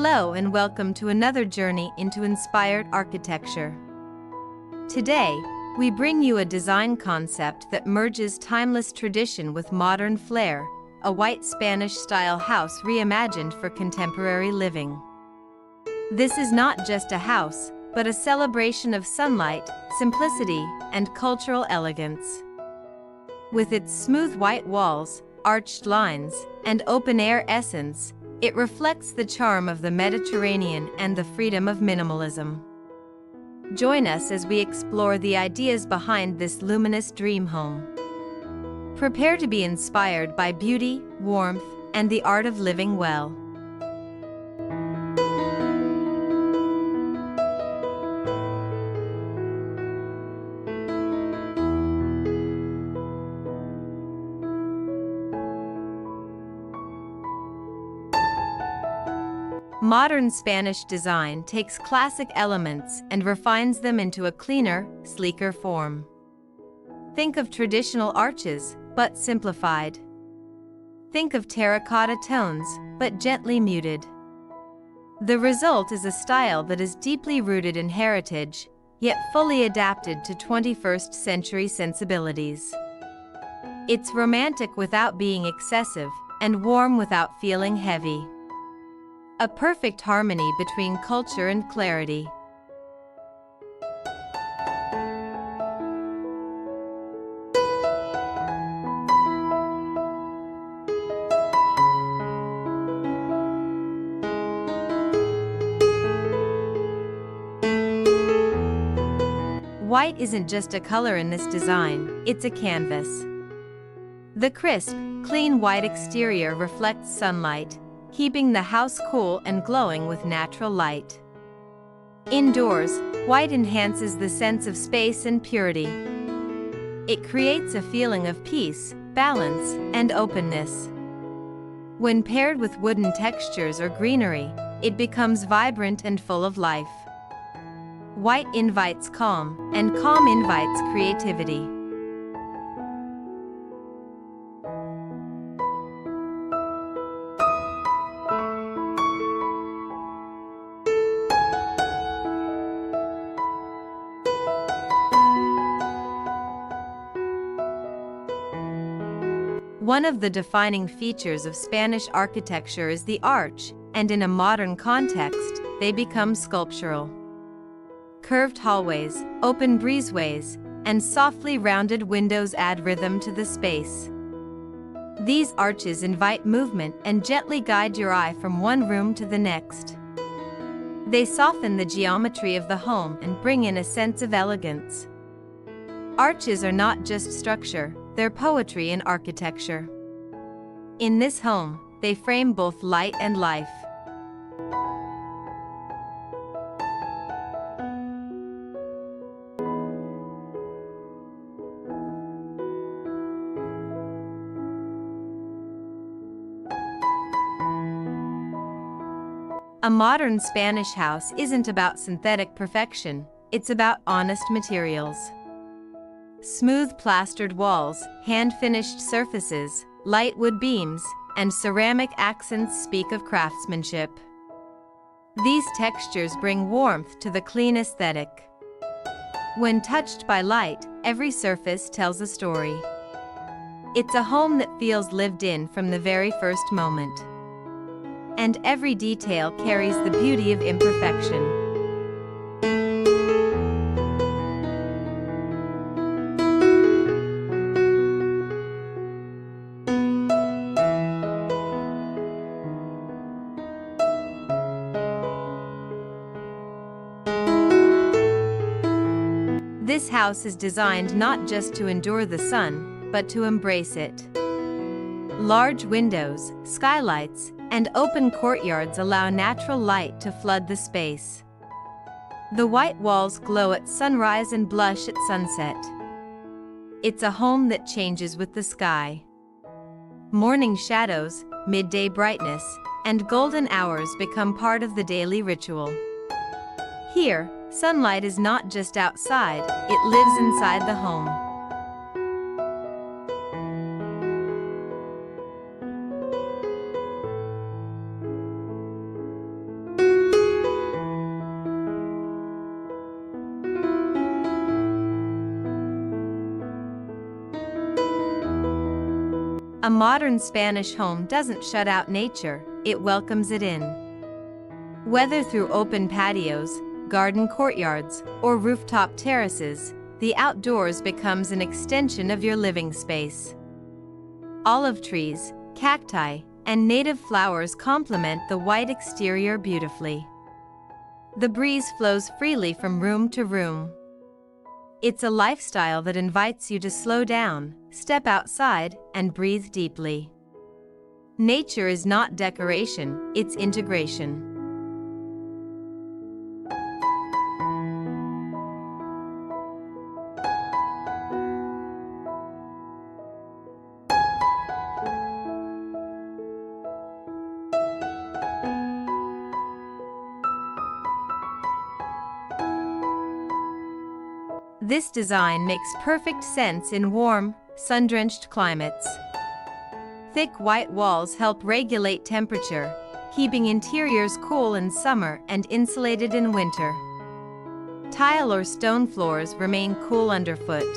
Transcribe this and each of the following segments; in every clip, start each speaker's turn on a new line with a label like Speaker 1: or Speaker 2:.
Speaker 1: Hello and welcome to another journey into inspired architecture. Today, we bring you a design concept that merges timeless tradition with modern flair, a white Spanish-style house reimagined for contemporary living. This is not just a house, but a celebration of sunlight, simplicity, and cultural elegance. With its smooth white walls, arched lines, and open-air essence, it reflects the charm of the Mediterranean and the freedom of minimalism. Join us as we explore the ideas behind this luminous dream home. Prepare to be inspired by beauty, warmth, and the art of living well. Modern Spanish design takes classic elements and refines them into a cleaner, sleeker form. Think of traditional arches, but simplified. Think of terracotta tones, but gently muted. The result is a style that is deeply rooted in heritage, yet fully adapted to 21st century sensibilities. It's romantic without being excessive, and warm without feeling heavy. A perfect harmony between culture and clarity. White isn't just a color in this design, it's a canvas. The crisp, clean white exterior reflects sunlight, keeping the house cool and glowing with natural light. Indoors, white enhances the sense of space and purity. It creates a feeling of peace, balance, and openness. When paired with wooden textures or greenery, it becomes vibrant and full of life. White invites calm, and calm invites creativity. One of the defining features of Spanish architecture is the arch, and in a modern context, they become sculptural. Curved hallways, open breezeways, and softly rounded windows add rhythm to the space. These arches invite movement and gently guide your eye from one room to the next. They soften the geometry of the home and bring in a sense of elegance. Arches are not just structure, they're poetry in architecture. In this home, they frame both light and life. A modern Spanish house isn't about synthetic perfection, it's about honest materials. Smooth plastered walls, hand-finished surfaces, light wood beams, and ceramic accents speak of craftsmanship. These textures bring warmth to the clean aesthetic. When touched by light, every surface tells a story. It's a home that feels lived in from the very first moment. And every detail carries the beauty of imperfection. This house is designed not just to endure the sun, but to embrace it. Large windows, skylights, and open courtyards allow natural light to flood the space. The white walls glow at sunrise and blush at sunset. It's a home that changes with the sky. Morning shadows, midday brightness, and golden hours become part of the daily ritual. Here, sunlight is not just outside, it lives inside the home. A modern Spanish home doesn't shut out nature, it welcomes it in. Whether through open patios, garden courtyards, or rooftop terraces, the outdoors becomes an extension of your living space. Olive trees, cacti, and native flowers complement the white exterior beautifully. The breeze flows freely from room to room. It's a lifestyle that invites you to slow down, step outside, and breathe deeply. Nature is not decoration, it's integration. This design makes perfect sense in warm, sun-drenched climates. Thick white walls help regulate temperature, keeping interiors cool in summer and insulated in winter. Tile or stone floors remain cool underfoot.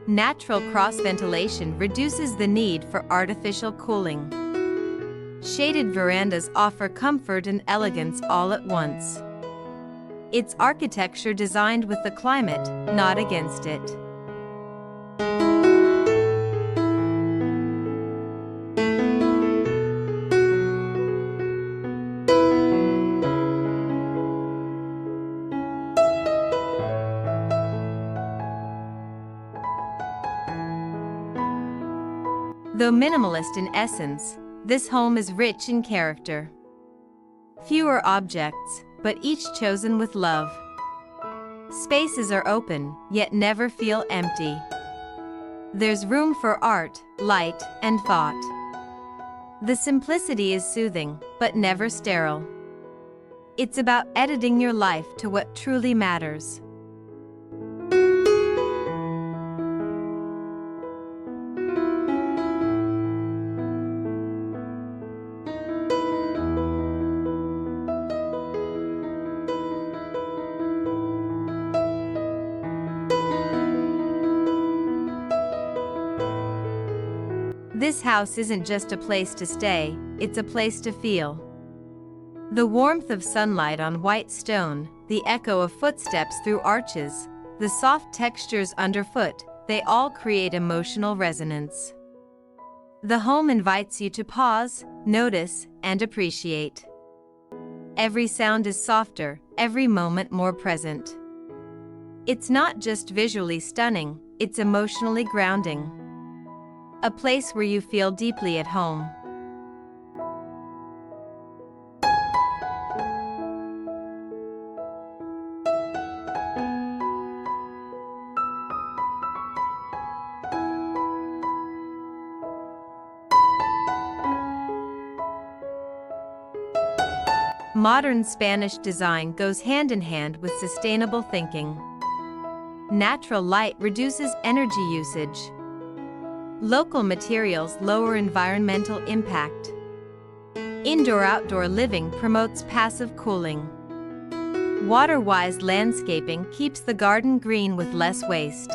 Speaker 1: Natural cross-ventilation reduces the need for artificial cooling. Shaded verandas offer comfort and elegance all at once. It's architecture designed with the climate, not against it. Though minimalist in essence, this home is rich in character. Fewer objects, but each chosen with love. Spaces are open, yet never feel empty. There's room for art, light, and thought. The simplicity is soothing, but never sterile. It's about editing your life to what truly matters. This house isn't just a place to stay, it's a place to feel. The warmth of sunlight on white stone, the echo of footsteps through arches, the soft textures underfoot, they all create emotional resonance. The home invites you to pause, notice, and appreciate. Every sound is softer, every moment more present. It's not just visually stunning, it's emotionally grounding. A place where you feel deeply at home. Modern Spanish design goes hand in hand with sustainable thinking. Natural light reduces energy usage. Local materials lower environmental impact. Indoor-outdoor living promotes passive cooling. Water-wise landscaping keeps the garden green with less waste.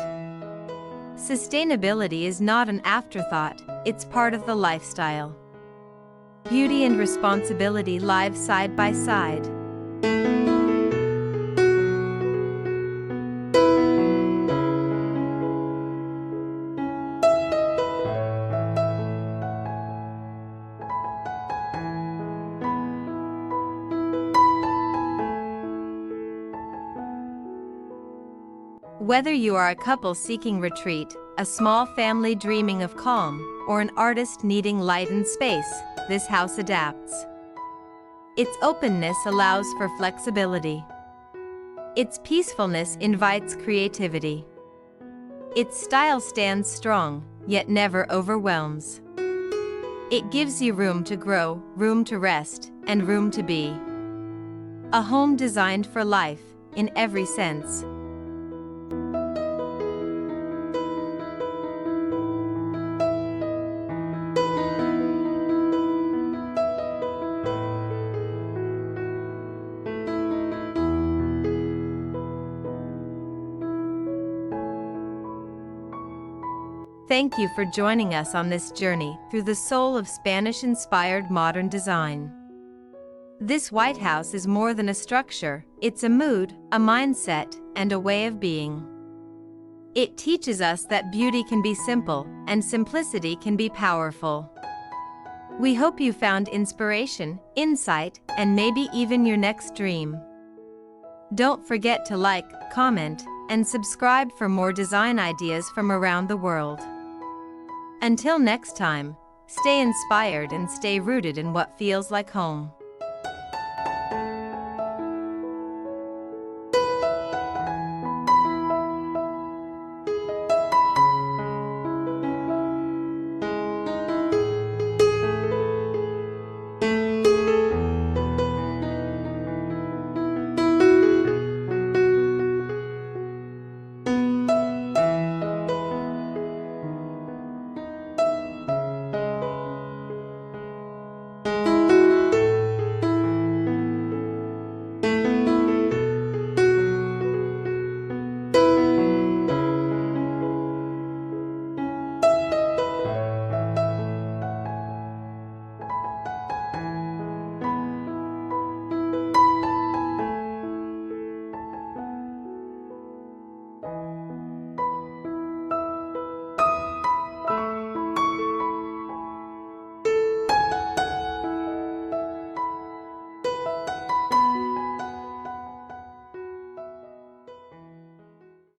Speaker 1: Sustainability is not an afterthought, it's part of the lifestyle. Beauty and responsibility live side by side. Whether you are a couple seeking retreat, a small family dreaming of calm, or an artist needing light and space, this house adapts. Its openness allows for flexibility. Its peacefulness invites creativity. Its style stands strong, yet never overwhelms. It gives you room to grow, room to rest, and room to be. A home designed for life, in every sense. Thank you for joining us on this journey through the soul of Spanish-inspired modern design. This White House is more than a structure, it's a mood, a mindset, and a way of being. It teaches us that beauty can be simple, and simplicity can be powerful. We hope you found inspiration, insight, and maybe even your next dream. Don't forget to like, comment, and subscribe for more design ideas from around the world. Until next time, stay inspired and stay rooted in what feels like home.